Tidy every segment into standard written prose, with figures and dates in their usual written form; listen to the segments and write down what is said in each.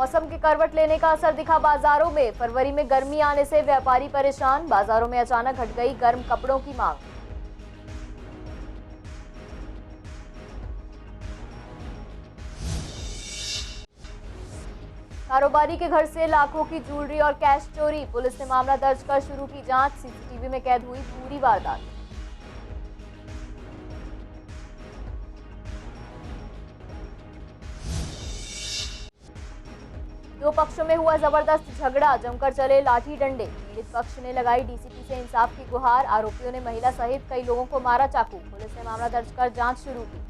मौसम के करवट लेने का असर दिखा बाजारों में। फरवरी में गर्मी आने से व्यापारी परेशान। बाजारों में अचानक घट गई गर्म कपड़ों की मांग। कारोबारी के घर से लाखों की ज्वेलरी और कैश चोरी। पुलिस ने मामला दर्ज कर शुरू की जांच। सीसीटीवी में कैद हुई पूरी वारदात। दो पक्षों में हुआ जबरदस्त झगड़ा। जमकर चले लाठी डंडे। पीड़ित पक्ष ने लगाई डीसीपी से इंसाफ की गुहार। आरोपियों ने महिला सहित कई लोगों को मारा चाकू। पुलिस ने मामला दर्ज कर जांच शुरू की।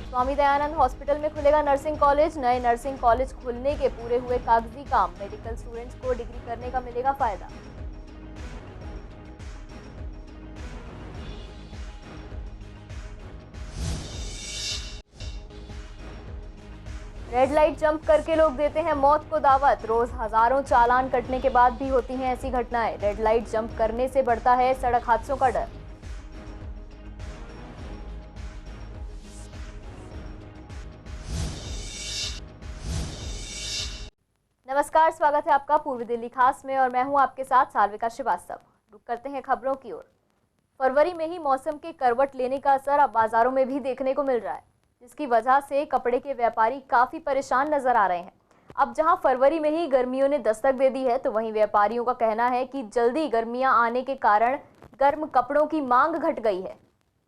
स्वामी दयानंद हॉस्पिटल में खुलेगा नर्सिंग कॉलेज। नए नर्सिंग कॉलेज खुलने के पूरे हुए कागजी काम। मेडिकल स्टूडेंट्स को डिग्री करने का मिलेगा फायदा। रेड लाइट जंप करके लोग देते हैं मौत को दावत। रोज हजारों चालान कटने के बाद भी होती हैं ऐसी घटनाएं। रेड लाइट जंप करने से बढ़ता है सड़क हादसों का डर। नमस्कार, स्वागत है आपका पूर्वी दिल्ली खास में और मैं हूं आपके साथ साल्विका श्रीवास्तव। रुक करते हैं खबरों की ओर। फरवरी में ही मौसम के करवट लेने का असर अब बाजारों में भी देखने को मिल रहा है, जिसकी वजह से कपड़े के व्यापारी काफी परेशान नजर आ रहे हैं। अब जहां फरवरी में ही गर्मियों ने दस्तक दे दी है, तो वहीं व्यापारियों का कहना है कि जल्दी गर्मियां आने के कारण गर्म कपड़ों की मांग घट गई है,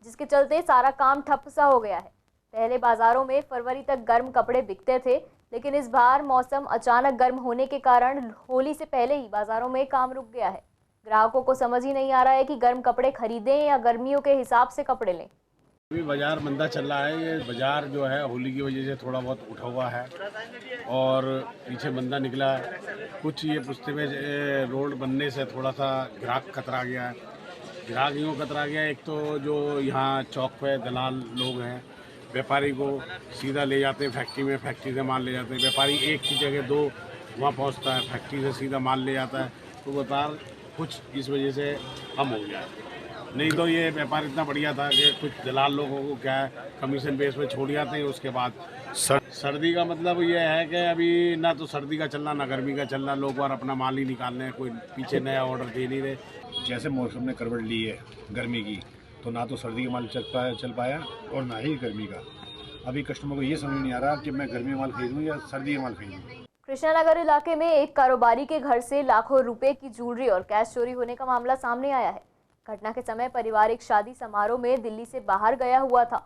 जिसके चलते सारा काम ठप सा हो गया है। पहले बाजारों में फरवरी तक गर्म कपड़े बिकते थे, लेकिन इस बार मौसम अचानक गर्म होने के कारण होली से पहले ही बाजारों में काम रुक गया है। ग्राहकों को समझ ही नहीं आ रहा है कि गर्म कपड़े खरीदें या गर्मियों के हिसाब से कपड़े लें। अभी बाजार मंदा चल रहा है। ये बाजार जो है होली की वजह से थोड़ा बहुत उठा हुआ है और पीछे मंदा निकला है। कुछ ये पुस्ते में रोड बनने से थोड़ा सा ग्राहक कतरा गया है। ग्राहक यूँ कतरा गया, एक तो जो यहाँ चौक पे दलाल लोग हैं, व्यापारी को सीधा ले जाते हैं फैक्ट्री में, फैक्ट्री से माल ले जाते हैं। व्यापारी एक की जगह दो वहाँ पहुँचता है, फैक्ट्री से सीधा माल ले जाता है। तो व्यापार कुछ इस वजह से कम हो गया है। नहीं तो ये व्यापार इतना बढ़िया था कि कुछ दलाल लोगों को क्या है कमीशन बेस पे छोड़ जाते हैं। उसके बाद सर्दी का मतलब ये है कि अभी ना तो सर्दी का चलना ना गर्मी का चलना, लोग बार अपना माल ही निकाल रहे हैं, कोई पीछे नया ऑर्डर दे नहीं रहे। जैसे मौसम ने करवट ली है गर्मी की, तो ना तो सर्दी का माल चल पाया और ना ही गर्मी का। अभी कस्टमर को ये समझ नहीं आ रहा कि मैं गर्मी का माल खरीदूँ या सर्दी का माल खरीदूँ। कृष्णानगर इलाके में एक कारोबारी के घर से लाखों रुपए की ज्वेलरी और कैश चोरी होने का मामला सामने आया है। घटना के समय पारिवारिक शादी समारोह में दिल्ली से बाहर गया हुआ था।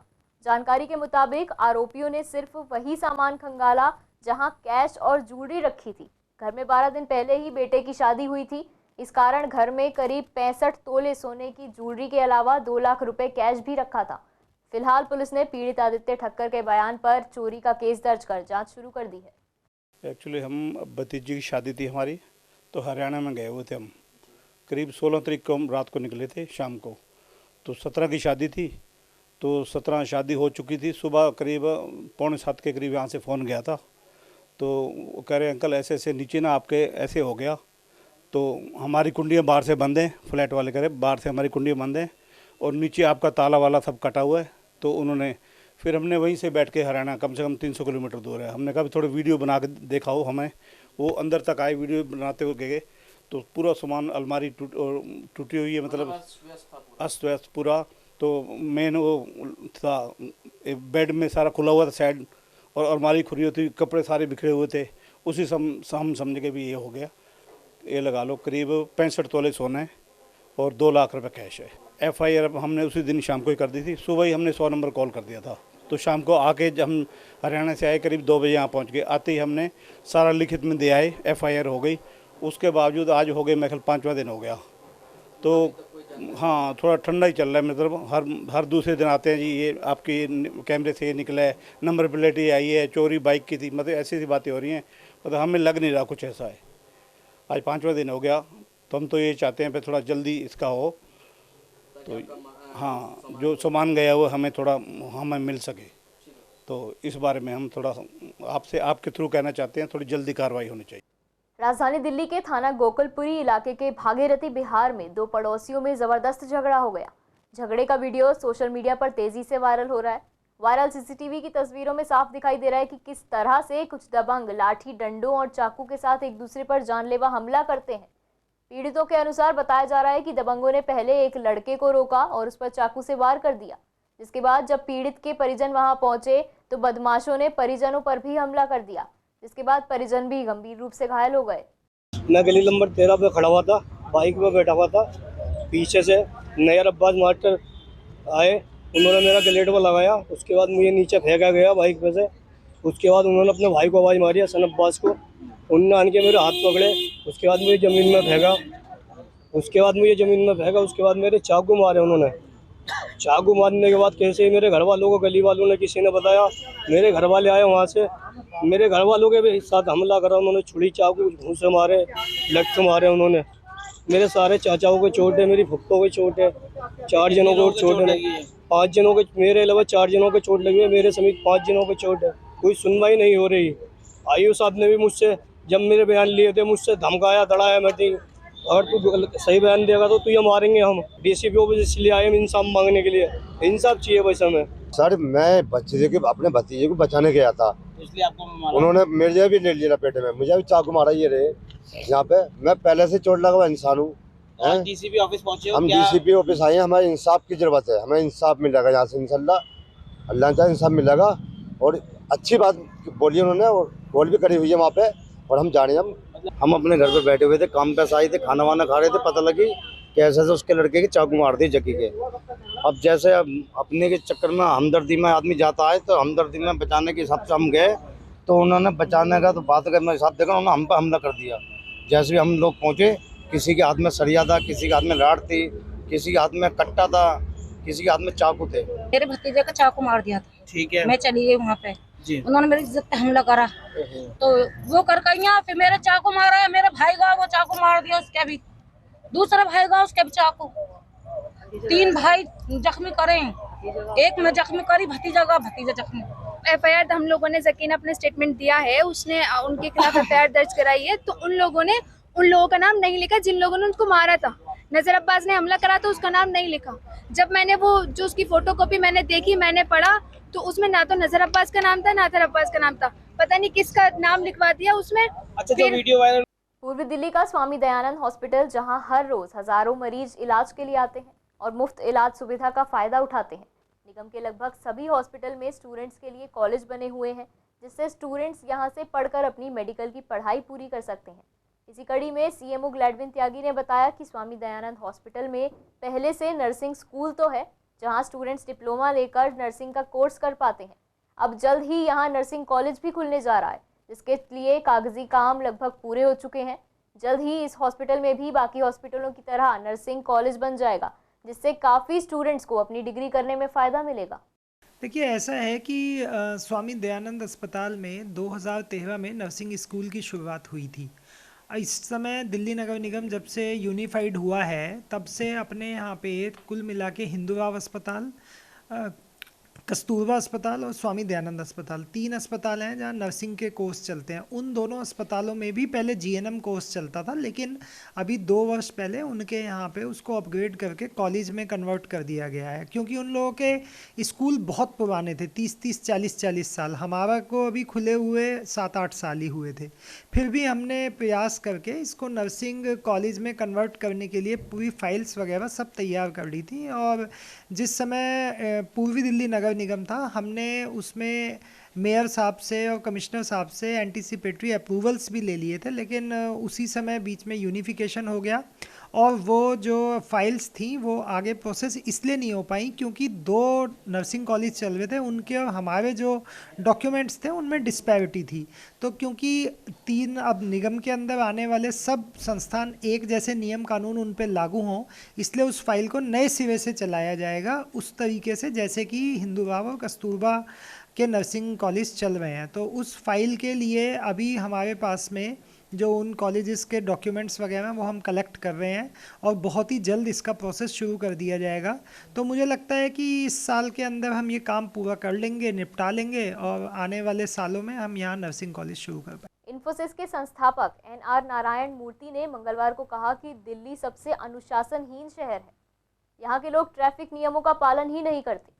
जानकारी के मुताबिक आरोपियों ने सिर्फ वही सामान खंगाला जहां कैश और ज्वेलरी रखी थी। घर में 12 दिन पहले ही बेटे की शादी हुई थी। इस कारण घर में करीब 65 तोले सोने की ज्वेलरी के अलावा 2 लाख रुपए कैश भी रखा था। फिलहाल पुलिस ने पीड़ित आदित्य ठक्कर के बयान पर चोरी का केस दर्ज कर जांच शुरू कर दी है। एक्चुअली हम भतीजी की शादी थी हमारी, तो हरियाणा में गए हुए थे हम। करीब 16 तारीख को हम रात को निकले थे शाम को, तो 17 की शादी थी। तो 17 शादी हो चुकी थी। सुबह करीब 6:45 के करीब यहाँ से फ़ोन गया था, तो वो कह रहे अंकल ऐसे ऐसे नीचे ना आपके ऐसे हो गया। तो हमारी कुंडियाँ बाहर से बंद हैं, फ्लैट वाले कह रहे बाहर से हमारी कुंडियाँ बंद हैं और नीचे आपका ताला वाला सब कटा हुआ है। तो उन्होंने फिर हमने वहीं से बैठ के, हरियाणा कम से कम 300 किलोमीटर दूर है, हमने कहा भी थोड़ी वीडियो बना के दिखाओ हमें। वो अंदर तक आए, वीडियो बनाते हुए गए तो पूरा सामान अलमारी टूटी हुई है, मतलब अस्त व्यस्त पूरा। तो मेन वो था बेड में सारा खुला हुआ था साइड, और अलमारी खुली हुई थी, कपड़े सारे बिखरे हुए थे। उसी हम समझ के भी ये हो गया। ये लगा लो करीब 65 तोले सोना है और 2 लाख रुपए कैश है। FIR हमने उसी दिन शाम को ही कर दी थी। सुबह ही हमने 100 नंबर कॉल कर दिया था। तो शाम को आके जब हम हरियाणा से आए करीब 2 बजे यहाँ पहुँच गए। आते ही हमने सारा लिखित में दिया है, FIR हो गई। उसके बावजूद आज हो गए, मेरे ख्याल 5वां दिन हो गया। तो हाँ, थोड़ा ठंडा ही चल रहा है, मतलब हर दूसरे दिन आते हैं जी ये आपकी कैमरे से ये निकला है, नंबर प्लेट ये आई है, चोरी बाइक की थी, मतलब ऐसी ऐसी बातें हो रही हैं। मतलब हमें लग नहीं रहा कुछ ऐसा है। आज 5वां दिन हो गया, तो हम तो ये चाहते हैं थोड़ा जल्दी इसका हो, तो हाँ जो सामान गया वो हमें मिल सके। तो इस बारे में हम थोड़ा आपसे आपके थ्रू कहना चाहते हैं, थोड़ी जल्दी कार्रवाई होनी चाहिए। राजधानी दिल्ली के थाना गोकुलपुरी इलाके के भागीरथी बिहार में 2 पड़ोसियों में जबरदस्त झगड़ा हो गया। झगड़े का वीडियो सोशल मीडिया पर तेजी से वायरल हो रहा है। वायरल सीसीटीवी की तस्वीरों में साफ दिखाई दे रहा है कि किस तरह से कुछ दबंग लाठी, डंडों और चाकू के साथ एक दूसरे पर जानलेवा हमला करते हैं। पीड़ितों के अनुसार बताया जा रहा है कि दबंगों ने पहले एक लड़के को रोका और उस पर चाकू से वार कर दिया, जिसके बाद जब पीड़ित के परिजन वहां पहुंचे तो बदमाशों ने परिजनों पर भी हमला कर दिया, जिसके बाद परिजन भी गंभीर रूप से घायल हो गए। मैं गली नंबर 13 पे खड़ा हुआ था, बाइक में बैठा हुआ था। पीछे से नैयर अब्बास मास्टर आए, उन्होंने मेरा गलेट में लगाया। उसके बाद मुझे नीचे फेंका गया बाइक पे से। उसके बाद उन्होंने अपने भाई को आवाज़ मारी, हसन अब्बास को। उन्होंने आन के मेरे हाथ पकड़े। उसके बाद मुझे ज़मीन में फेंका। उसके बाद मेरे चाकू मारे उन्होंने। चाकू मारने के बाद कैसे ही मेरे घर वालों को, गली वालों ने, किसी ने बताया। मेरे घर वाले आए वहाँ से, मेरे घर वालों के भी साथ हमला करा उन्होंने। छुरी, चाकू, घूंसे मारे, लठ मारे उन्होंने। मेरे सारे चाचाओं को चोट है, मेरी फुप्पो को चोट है, 4 जनों को चोट है, 5 जनों को, मेरे अलावा 4 जनों को चोट लगी है, मेरे समेत 5 जनों को चोट है। कोई सुनवाई नहीं हो रही। आयु साहब ने भी मुझसे, जब मेरे बयान लिए थे, मुझसे धमकाया, दड़ाया। मैं अगर तू सही बयान देगा तो तुझे मारेंगे हम। डीसीपी ऑफिस इसलिए आए हम इंसाफ मांगने के लिए। इंसाफ चाहिए बस हमें। सर मैं अपने भतीजे को बचाने गया था, इसलिए आपको उन्होंने मेरे भी ले लिया पेटे में, मुझे भी चाकू मारा। ये रहे यहाँ पे। मैं पहले से चोट लगा हुआ इंसान हूँ। डीसीपी ऑफिस पहुंचे हो? हम डीसीपी ऑफिस आए हैं, हमें इंसाफ की जरूरत है। हमें इंसाफ मिलेगा यहाँ से, इंशाल्लाह अल्लाह चाहे इंसाफ मिलेगा। और अच्छी बात बोली उन्होंने, और कॉल भी करी हुई है वहाँ पे। और हम जाने, हम अपने घर पे बैठे हुए थे, काम पे आए थे, खाना वाना खा रहे थे। पता लगी कैसे से उसके लड़के की चाकू मार दी जकी के। अब जैसे अपने के चक्कर में हमदर्दी में आदमी जाता है, तो हमदर्दी में बचाने के हिसाब से हम गए। तो उन्होंने बचाने का तो बात करने के हिसाब देखा, उन्होंने हम पे हमला कर दिया। जैसे भी हम लोग पहुँचे, किसी के हाथ में सरिया था, किसी के हाथ में राड थी, किसी के हाथ में कट्टा था, किसी के हाथ में चाकू थे। मेरे भतीजे का चाकू मार दिया था। ठीक है, मैं चली गई वहाँ पे जी। उन्होंने मेरी इज्जत पे हमला करा, तो वो कर गई। फिर मेरे चाकू मारा है, मेरा भाई का वो चाकू मार दिया, उसके भी दूसरा भाई का उसके भी चाकू। 3 भाई जख्मी करे, एक में जख्मी करी, भतीजा जख्मी। एफआईआर हम लोगों ने, जकीन अपने स्टेटमेंट दिया है, उसने उनके खिलाफ एफआईआर दर्ज कराई है। तो उन लोगों का नाम नहीं लिखा जिन लोगों ने उनको मारा था। नजर अब्बास ने हमला करा तो उसका नाम नहीं लिखा। जब मैंने वो जो उसकी फोटोकॉपी मैंने देखी, मैंने पढ़ा, तो उसमें ना तो नजर अब्बास का नाम था, ना अतर अब्बास का नाम था। पता नहीं किसका नाम लिखवा दिया उसमें। अच्छा, जो वीडियो वायरल। पूर्वी दिल्ली का स्वामी दयानंद हॉस्पिटल, जहां हर रोज हजारों मरीज इलाज के लिए आते हैं और मुफ्त इलाज सुविधा का फायदा उठाते हैं। निगम के लगभग सभी हॉस्पिटल में स्टूडेंट्स के लिए कॉलेज बने हुए हैं, जिससे स्टूडेंट्स यहां से पढ़कर अपनी मेडिकल की पढ़ाई पूरी कर सकते हैं। इसी कड़ी में सीएमओ ग्लैडविन त्यागी ने बताया कि स्वामी दयानंद हॉस्पिटल में पहले से नर्सिंग स्कूल तो है, जहां स्टूडेंट्स डिप्लोमा लेकर नर्सिंग का कोर्स कर पाते हैं। अब जल्द ही यहां नर्सिंग कॉलेज भी खुलने जा रहा है, जिसके लिए कागजी काम लगभग पूरे हो चुके हैं। जल्द ही इस हॉस्पिटल में भी बाकी हॉस्पिटलों की तरह नर्सिंग कॉलेज बन जाएगा, जिससे काफ़ी स्टूडेंट्स को अपनी डिग्री करने में फ़ायदा मिलेगा। देखिए, ऐसा है कि स्वामी दयानंद अस्पताल में 2013 में नर्सिंग स्कूल की शुरुआत हुई थी। इस समय दिल्ली नगर निगम जब से यूनिफाइड हुआ है, तब से अपने यहाँ पे कुल मिला के हिंदूराव अस्पताल, कस्तूरबा अस्पताल और स्वामी दयानंद अस्पताल, 3 अस्पताल हैं जहाँ नर्सिंग के कोर्स चलते हैं। उन दोनों अस्पतालों में भी पहले जीएनएम कोर्स चलता था, लेकिन अभी 2 वर्ष पहले उनके यहाँ पे उसको अपग्रेड करके कॉलेज में कन्वर्ट कर दिया गया है, क्योंकि उन लोगों के स्कूल बहुत पुराने थे, 30-30, 40-40 साल। हमारा को अभी खुले हुए 7-8 साल ही हुए थे। फिर भी हमने प्रयास करके इसको नर्सिंग कॉलेज में कन्वर्ट करने के लिए पूरी फाइल्स वगैरह सब तैयार कर ली थी। और जिस समय पूर्वी दिल्ली नगर निगम था, हमने उसमें मेयर साहब से और कमिश्नर साहब से एंटीसिपेटरी अप्रूवल्स भी ले लिए थे, लेकिन उसी समय बीच में यूनिफिकेशन हो गया और वो जो फाइल्स थी वो आगे प्रोसेस इसलिए नहीं हो पाई क्योंकि 2 नर्सिंग कॉलेज चल रहे थे, उनके और हमारे जो डॉक्यूमेंट्स थे उनमें डिस्पैरिटी थी। तो क्योंकि 3 अब निगम के अंदर आने वाले सब संस्थान एक जैसे नियम कानून उन पर लागू हों, इसलिए उस फाइल को नए सिरे से चलाया जाएगा, उस तरीके से जैसे कि हिंदूराव और कस्तूरबा के नर्सिंग कॉलेज चल रहे हैं। तो उस फाइल के लिए अभी हमारे पास में जो उन कॉलेजेस के डॉक्यूमेंट्स वगैरह वो हम कलेक्ट कर रहे हैं और बहुत ही जल्द इसका प्रोसेस शुरू कर दिया जाएगा। तो मुझे लगता है कि इस साल के अंदर हम ये काम पूरा कर लेंगे, निपटा लेंगे और आने वाले सालों में हम यहाँ नर्सिंग कॉलेज शुरू कर पाएंगे। इन्फोसिस के संस्थापक NR नारायण मूर्ति ने मंगलवार को कहा कि दिल्ली सबसे अनुशासनहीन शहर है। यहाँ के लोग ट्रैफिक नियमों का पालन ही नहीं करते।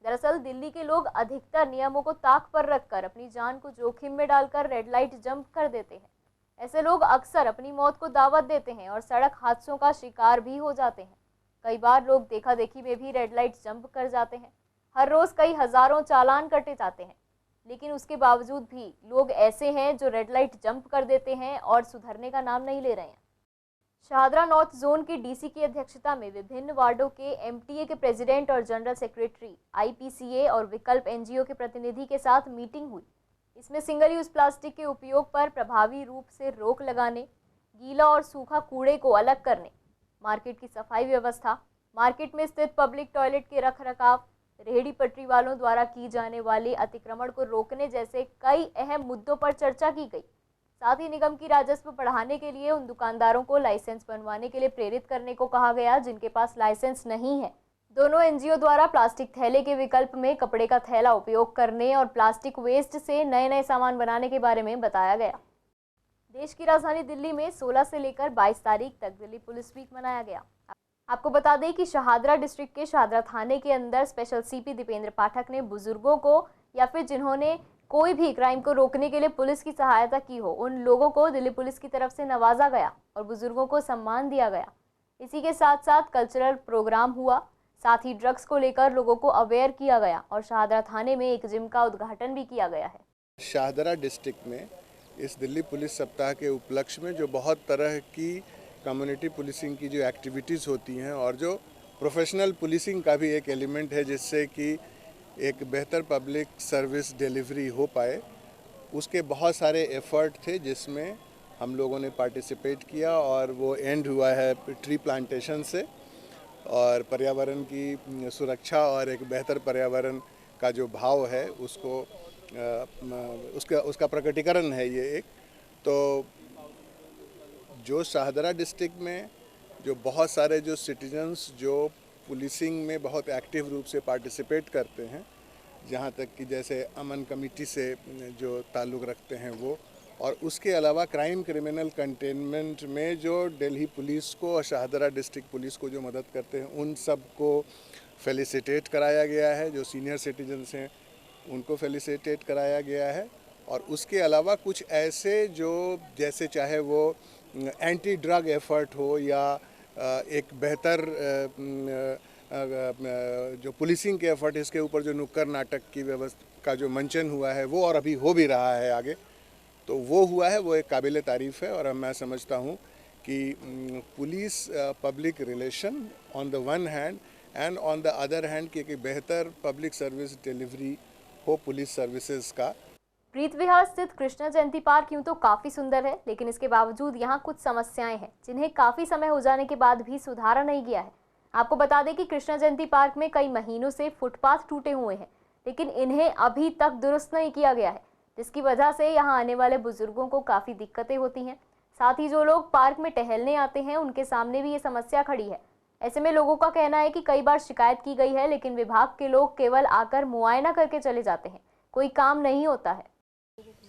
दरअसल दिल्ली के लोग अधिकतर नियमों को ताक पर रखकर अपनी जान को जोखिम में डालकर रेड लाइट जंप कर देते हैं। ऐसे लोग अक्सर अपनी मौत को दावत देते हैं और सड़क हादसों का शिकार भी हो जाते हैं। कई बार लोग देखा देखी में भी रेड लाइट जंप कर जाते हैं। हर रोज कई हजारों चालान कटे जाते हैं, लेकिन उसके बावजूद भी लोग ऐसे हैं जो रेड लाइट जंप कर देते हैं और सुधरने का नाम नहीं ले रहे हैं। शाहदरा नॉर्थ जोन की डीसी की अध्यक्षता में विभिन्न वार्डों के एमटीए के प्रेसिडेंट और जनरल सेक्रेटरी, आईपीसीए और विकल्प एनजीओ के प्रतिनिधि के साथ मीटिंग हुई। इसमें सिंगल यूज प्लास्टिक के उपयोग पर प्रभावी रूप से रोक लगाने, गीला और सूखा कूड़े को अलग करने, मार्केट की सफाई व्यवस्था, मार्केट में स्थित पब्लिक टॉयलेट के रखरखाव, रेहड़ी पटरी वालों द्वारा की जाने वाले अतिक्रमण को रोकने जैसे कई अहम मुद्दों पर चर्चा की गई। साथ ही निगम की राजस्व बढ़ाने के लिए उन दुकानदारों को लाइसेंस बनवाने के लिए प्रेरित करने को कहा गया जिनके पास लाइसेंस नहीं है। दोनों एनजीओ द्वारा प्लास्टिक थैले के विकल्प में कपड़े का थैला उपयोग करने और प्लास्टिक वेस्ट से नए नए सामान बनाने के बारे में बताया गया। देश की राजधानी दिल्ली में 16 से लेकर 22 तारीख तक दिल्ली पुलिस वीक मनाया गया। आपको बता दें कि शाहदरा डिस्ट्रिक्ट के शाहदरा थाने के अंदर स्पेशल सीपी दीपेंद्र पाठक ने बुजुर्गों को या फिर जिन्होंने कोई भी क्राइम को रोकने के लिए पुलिस की सहायता की हो, उन लोगों को दिल्ली पुलिस की तरफ से नवाजा गया और बुजुर्गों को सम्मान दिया गया। इसी के साथ साथ कल्चरल प्रोग्राम हुआ, साथ ही ड्रग्स को लेकर लोगों को अवेयर किया गया और शाहदरा थाने में एक जिम का उद्घाटन भी किया गया है। शाहदरा डिस्ट्रिक्ट में इस दिल्ली पुलिस सप्ताह के उपलक्ष्य में जो बहुत तरह की कम्युनिटी पुलिसिंग की जो एक्टिविटीज़ होती हैं और जो प्रोफेशनल पुलिसिंग का भी एक एलिमेंट है जिससे कि एक बेहतर पब्लिक सर्विस डिलीवरी हो पाए, उसके बहुत सारे एफर्ट थे जिसमें हम लोगों ने पार्टिसिपेट किया और वो एंड हुआ है ट्री प्लांटेशन से। और पर्यावरण की सुरक्षा और एक बेहतर पर्यावरण का जो भाव है उसको उसका प्रकटीकरण है ये एक। तो जो शाहदरा डिस्ट्रिक्ट में जो बहुत सारे जो सिटीजन्स जो पुलिसिंग में बहुत एक्टिव रूप से पार्टिसिपेट करते हैं, जहाँ तक कि जैसे अमन कमेटी से जो ताल्लुक़ रखते हैं वो, और उसके अलावा क्राइम क्रिमिनल कंटेनमेंट में जो दिल्ली पुलिस को और शाहदरा डिस्ट्रिक्ट पुलिस को जो मदद करते हैं, उन सब को फेलिसिटेट कराया गया है। जो सीनियर सिटीजन्स हैं उनको फेलिसिटेट कराया गया है। और उसके अलावा कुछ ऐसे जो जैसे चाहे वो एंटी ड्रग एफर्ट हो या एक बेहतर जो पुलिसिंग के एफर्ट, इसके ऊपर जो नुक्कड़ नाटक की व्यवस्था का जो मंचन हुआ है वो और अभी हो भी रहा है आगे, तो वो हुआ है, वो एक काबिल तारीफ़ है। और मैं समझता हूँ कि police public relation on the one hand and on the other hand कि एक बेहतर पब्लिक सर्विस डिलीवरी हो पुलिस सर्विसेज का। प्रीत विहार स्थित कृष्णा जयंती पार्क यूं तो काफी सुंदर है, लेकिन इसके बावजूद यहाँ कुछ समस्याएं हैं जिन्हें काफी समय हो जाने के बाद भी सुधारा नहीं गया है। आपको बता दें कि कृष्णा जयंती पार्क में कई महीनों से फुटपाथ टूटे हुए हैं, लेकिन इन्हें अभी तक दुरुस्त नहीं किया गया है, जिसकी वजह से यहाँ आने वाले बुजुर्गों को काफी दिक्कतें होती हैं। साथ ही जो लोग पार्क में टहलने आते हैं उनके सामने भी ये समस्या खड़ी है। ऐसे में लोगों का कहना है कि कई बार शिकायत की गई है, लेकिन विभाग के लोग केवल आकर मुआयना करके चले जाते हैं, कोई काम नहीं होता है।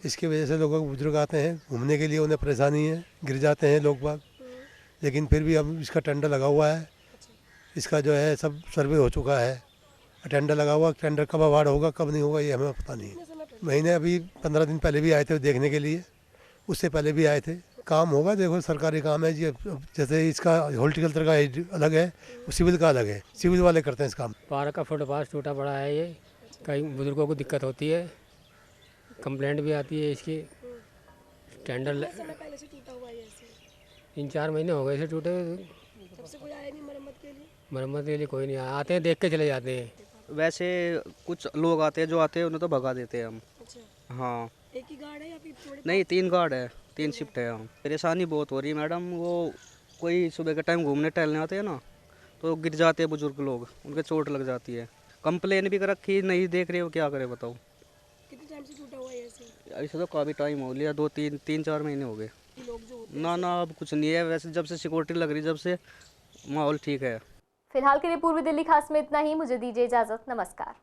इसकी वजह से लोगों बुजुर्ग आते हैं घूमने के लिए, उन्हें परेशानी है, गिर जाते हैं लोग बाग। लेकिन फिर भी अब इसका टेंडर लगा हुआ है, इसका जो है सब सर्वे हो चुका है, टेंडर लगा हुआ। टेंडर कब अवार्ड होगा कब नहीं होगा ये हमें पता नहीं है। महीने अभी 15 दिन पहले भी आए थे देखने के लिए, उससे पहले भी आए थे। काम होगा, देखो सरकारी काम है जी। जैसे इसका हॉर्टिकल्चर का अलग है, सिविल का अलग है, सिविल वाले करते हैं इस काम। पार्क का फुटपाथ टूटा पड़ा है, ये कई बुजुर्गों को दिक्कत होती है, कंप्लेंट भी आती है इसकी। टेंडर 3-4 महीने हो गए इसे टूटे। कोई आया नहीं मरम्मत के लिए कोई नहीं आया, आते हैं देख के चले जाते हैं। वैसे कुछ लोग आते हैं, जो आते हैं उन्हें तो भगा देते हैं हम। अच्छा। हाँ, एक ही गार्ड है या फिर थोड़े? नहीं, 3 गार्ड है, 3 शिफ्ट है। हम परेशानी बहुत हो रही है मैडम। वो कोई सुबह के टाइम घूमने टहलने आते हैं ना, तो गिर जाते हैं बुजुर्ग लोग, उनके चोट लग जाती है। कंप्लेन भी कर रखी, नहीं देख रहे हो, क्या करे बताओ। कितने टाइम से टूटा हुआ है ऐसे? ऐसे तो काफ़ी टाइम हो लिया, 2-3-4 महीने हो गए। ना अब कुछ नहीं है। वैसे जब से सिक्योरिटी लग रही, जब से माहौल ठीक है। फिलहाल के लिए पूर्वी दिल्ली खास में इतना ही। मुझे दीजिए इजाजत, नमस्कार।